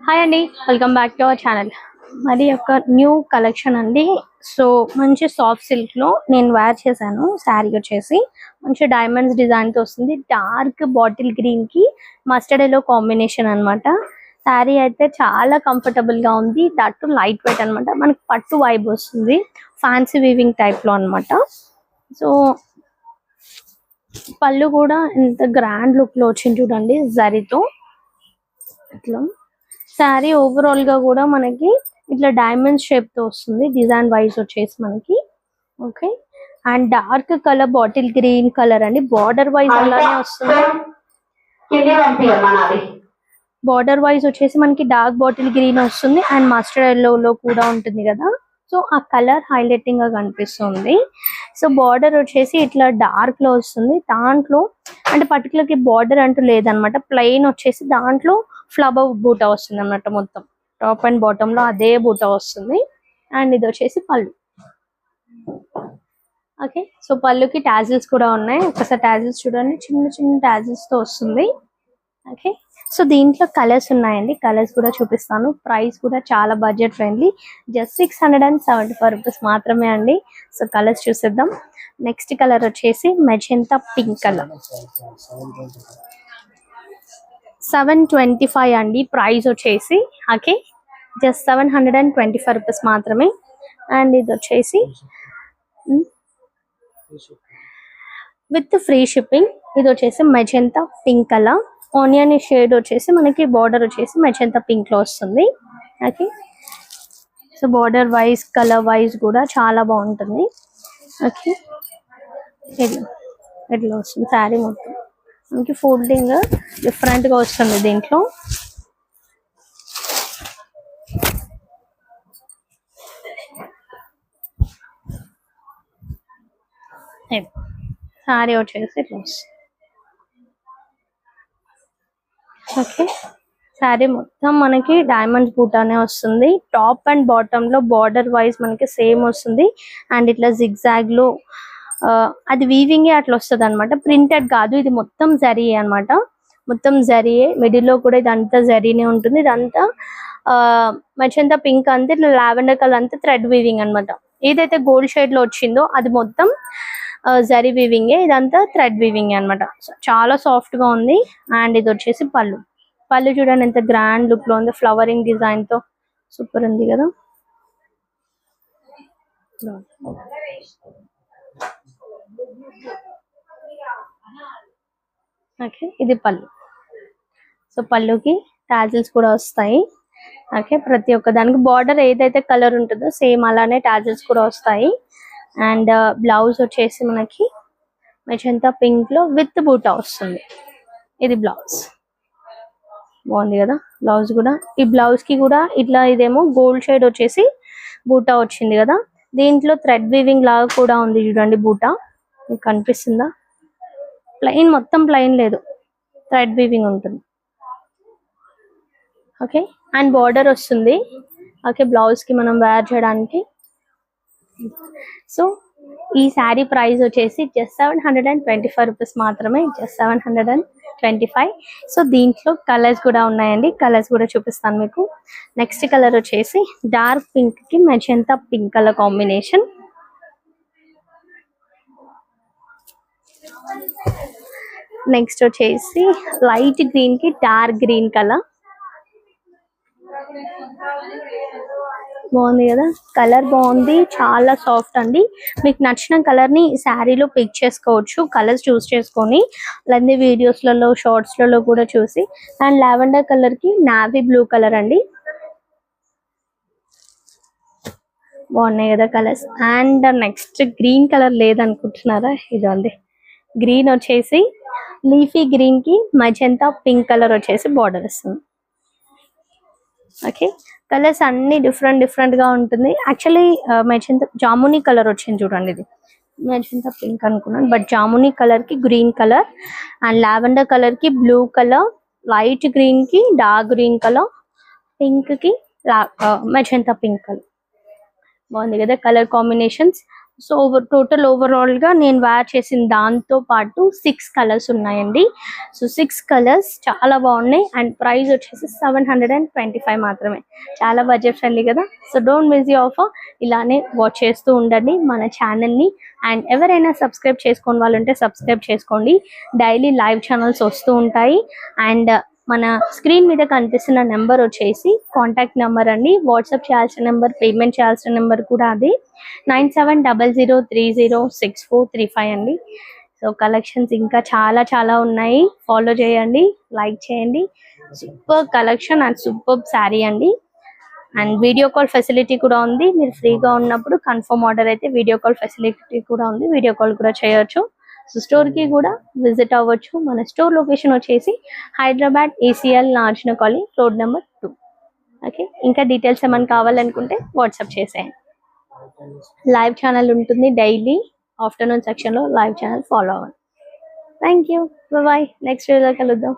Hi అండి, welcome back to our channel. మరి ఒక న్యూ కలెక్షన్ అండి. సో మంచి సాఫ్ట్ సిల్క్ లో నేను వేర్ చేశాను. శారీ వచ్చేసి మంచి డైమండ్స్ డిజైన్ తో వస్తుంది. డార్క్ బాటిల్ గ్రీన్ కి మస్టర్డ్ ఎల్లో కాంబినేషన్ అన్నమాట. శారీ అయితే చాలా కంఫర్టబుల్ గా ఉంది. దట్టు లైట్ వెయిట్ అన్నమాట. మనకి పట్టు వైబ్ వస్తుంది, ఫ్యాన్సీ వీవింగ్ టైప్ లో అన్నమాట. సో పళ్ళు కూడా ఎంత గ్రాండ్ లుక్ లో వచ్చింది చూడండి, జరీతో ఇట్లా. శారీ ఓవరాల్ గా కూడా మనకి ఇట్లా డైమండ్ షేప్ తో వస్తుంది, డిజైన్ వైజ్ వచ్చేసి మనకి. Okay, and dark colour bottle green colour అండి. బార్డర్ వైజ్ అలానే వస్తుంది. బార్డర్ వైజ్ వచ్చేసి మనకి డార్క్ బాటిల్ గ్రీన్ వస్తుంది అండ్ మస్టర్డ్ ఎల్లో లో కూడా ఉంటుంది కదా. సో ఆ కలర్ హైలైటింగ్ గా కనిపిస్తుంది. సో బార్డర్ వచ్చేసి ఇట్లా డార్క్ లో వస్తుంది. దాంట్లో అంటే పర్టికులర్ గా బార్డర్ అంటూ లేదనమాట. ప్లెయిన్ వచ్చేసి దాంట్లో ఫ్లవర్ బూటా వస్తుంది అన్నమాట. మొత్తం టాప్ అండ్ బాటమ్ లో అదే బూటా వస్తుంది. అండ్ ఇది వచ్చేసి పళ్ళు. ఓకే, సో పళ్ళుకి టాజిల్స్ కూడా ఉన్నాయి. ఒకసారి టాజిల్స్ చూడండి, చిన్న చిన్న టాజిల్స్ తో వస్తుంది. ఓకే, సో దీంట్లో కలర్స్ ఉన్నాయండి. కలర్స్ కూడా చూపిస్తాను. ప్రైస్ కూడా చాలా బడ్జెట్ ఫ్రెండ్లీ, జస్ట్ 675 రూపీస్ మాత్రమే అండి. సో కలర్స్ చూసేద్దాం. నెక్స్ట్ కలర్ వచ్చేసి మెజెంతా పింక్ కలర్. 725 అండి ప్రైస్ వచ్చేసి. ఓకే, జస్ట్ 725 రూపీస్ మాత్రమే. అండ్ ఇది వచ్చేసి విత్ ఫ్రీ షిప్పింగ్. ఇది వచ్చేసి magenta pink colour. Onion shade వచ్చేసి మనకి బార్డర్ వచ్చేసి మెజెంతా పింక్ లో వస్తుంది. Okay, so border wise colour wise కూడా చాలా బాగుంటుంది. ఓకే, ఎట్లా వస్తుంది శారీ మొత్తం మనకి ఫోల్డింగ్ డిఫరెంట్ గా వస్తుంది దీంట్లో. శారీ వచ్చేసి ఇట్లా వస్తుంది. ఓకే, శారీ మొత్తం మనకి డైమండ్స్ బూటానే వస్తుంది. టాప్ అండ్ బాటమ్ లో బార్డర్ వైజ్ మనకి సేమ్ వస్తుంది. అండ్ ఇట్లా జిగ్జాగ్ లో అది వీవింగ్ అట్లా వస్తుంది అనమాట. ప్రింటెడ్ కాదు, ఇది మొత్తం జరీ అన్నమాట. మొత్తం జరీయే. మిడిల్ లో కూడా ఇదంతా జరీనే ఉంటుంది. ఇదంతా మెజెంతా పింక్ అంతా ఇట్లా లావెండర్ కలర్ అంతా థ్రెడ్ వీవింగ్ అన్నమాట. ఏదైతే గోల్డ్ షేడ్ లో వచ్చిందో అది మొత్తం జరీ వీవింగ్, ఇదంతా థ్రెడ్ వీవింగ్ అన్నమాట. చాలా సాఫ్ట్ గా ఉంది. అండ్ ఇది వచ్చేసి పళ్ళు. పళ్ళు చూడండి ఎంత గ్రాండ్ లుక్ లో ఉంది, ఫ్లవరింగ్ డిజైన్ తో. సూపర్ ఉంది కదా. ఓకే, ఇది పళ్ళు. సో పళ్ళుకి టాజిల్స్ కూడా వస్తాయి. ఓకే, ప్రతి ఒక్క దానికి బార్డర్ ఏదైతే కలర్ ఉంటుందో సేమ్ అలానే టాజిల్స్ కూడా వస్తాయి. అండ్ బ్లౌజ్ వచ్చేసి మనకి మెజెంతా పింక్ లో విత్ బూటా వస్తుంది. ఇది బ్లౌజ్. బాగుంది కదా బ్లౌజ్ కూడా. ఈ బ్లౌజ్ కి కూడా ఇట్లా ఇదేమో గోల్డ్ షేడ్ వచ్చేసి బూటా వచ్చింది కదా. దీంట్లో థ్రెడ్ వీవింగ్ లాగా కూడా ఉంది చూడండి బూటా. మీకు కనిపిస్తుందా? ప్లెయిన్, మొత్తం ప్లెయిన్ లేదు, థ్రెడ్ వీవింగ్ ఉంటుంది. ఓకే, అండ్ బార్డర్ వస్తుంది. ఓకే, బ్లౌజ్ కి మనం వేర్ చేయడానికి. సో ఈ శారీ ప్రైస్ వచ్చేసి జస్ట్ 725 రూపీస్ మాత్రమే. జస్ట్ 725. సో దీంట్లో కలర్స్ కూడా ఉన్నాయండి. కలర్స్ కూడా చూపిస్తాను మీకు. నెక్స్ట్ కలర్ వచ్చేసి డార్క్ పింక్ కి magenta pink colour combination. Next వచ్చేసి లైట్ గ్రీన్ కి డార్క్ గ్రీన్ కలర్. బాగుంది కదా, కలర్ బాగుంది, చాలా సాఫ్ట్ అండి. మీకు నచ్చిన కలర్ ని శారీలో పిక్ చేసుకోవచ్చు, కలర్స్ చూస్ చేసుకొని. అలాగే వీడియోస్ లలో షార్ట్స్ లలో కూడా చూసి. అండ్ లావెండర్ కలర్ కి నావీ బ్లూ కలర్ అండి. బాగున్నాయి కదా colours. And next green colour లేదనుకుంటున్నారా? ఇదండి గ్రీన్ వచ్చేసి లీఫీ గ్రీన్ కి మజెంతా పింక్ కలర్ వచ్చేసి బార్డర్ వస్తుంది. ఓకే, కలర్స్ అన్ని డిఫరెంట్ డిఫరెంట్ గా ఉంటుంది. యాక్చువల్లీ మెజెంతా జామునీ కలర్ వచ్చింది చూడండి. ఇది మెజెంతా పింక్ అనుకున్నాను, బట్ జామునీ కలర్ కి green colour, and lavender colour కి బ్లూ కలర్, లైట్ గ్రీన్ కి డార్క్ గ్రీన్ కలర్, పింక్ కి మెజెంతా పింక్ కలర్. బాగుంది కదా colour combinations. So total overall గా నేను వేర్ చేసిన దాంతో పాటు 6 కలర్స్ ఉన్నాయండి. సో 6 కలర్స్ చాలా బాగున్నాయి అండ్ ప్రైస్ వచ్చేసి 725 మాత్రమే. చాలా బడ్జెట్ ఫ్రెండ్లీ కదా. So don't miss the offer. ఇలానే వాచ్ చేస్తూ ఉండండి మన ఛానల్ ని. అండ్ ఎవరైనా సబ్స్క్రైబ్ చేసుకోని వాళ్ళు ఉంటే సబ్స్క్రైబ్ చేసుకోండి. డైలీ లైవ్ ఛానల్స్ వస్తూ ఉంటాయి. అండ్ మన స్క్రీన్ మీద కనిపిస్తున్న నెంబర్ వచ్చేసి కాంటాక్ట్ నెంబర్ అండి. వాట్సాప్ చేయాల్సిన నెంబర్, పేమెంట్ చేయాల్సిన నెంబర్ కూడా అది 9700306435 అండి. సో కలెక్షన్స్ ఇంకా చాలా చాలా ఉన్నాయి. ఫాలో చేయండి, లైక్ చేయండి. Super collection and super sari అండి. అండ్ వీడియో కాల్ ఫెసిలిటీ కూడా ఉంది. మీరు ఫ్రీగా ఉన్నప్పుడు కన్ఫర్మ్ ఆర్డర్ అయితే వీడియో కాల్ ఫెసిలిటీ కూడా ఉంది. వీడియో కాల్ కూడా చేయొచ్చు. సో స్టోర్ కి కూడా విజిట్ అవ్వచ్చు. మన స్టోర్ లొకేషన్ వచ్చేసి హైదరాబాద్ ACL నార్జన కాలనీ రోడ్ నెంబర్ 2. ఓకే, ఇంకా డీటెయిల్స్ ఏమైనా కావాలనుకుంటే వాట్సాప్ చేసేయండి. లైవ్ ఛానల్ ఉంటుంది డైలీ ఆఫ్టర్నూన్ సెక్షన్ లో. లైవ్ ఛానల్ ఫాలో అవ్వండి. Thank you, bye. నెక్స్ట్ వీడియోలో కలుద్దాం.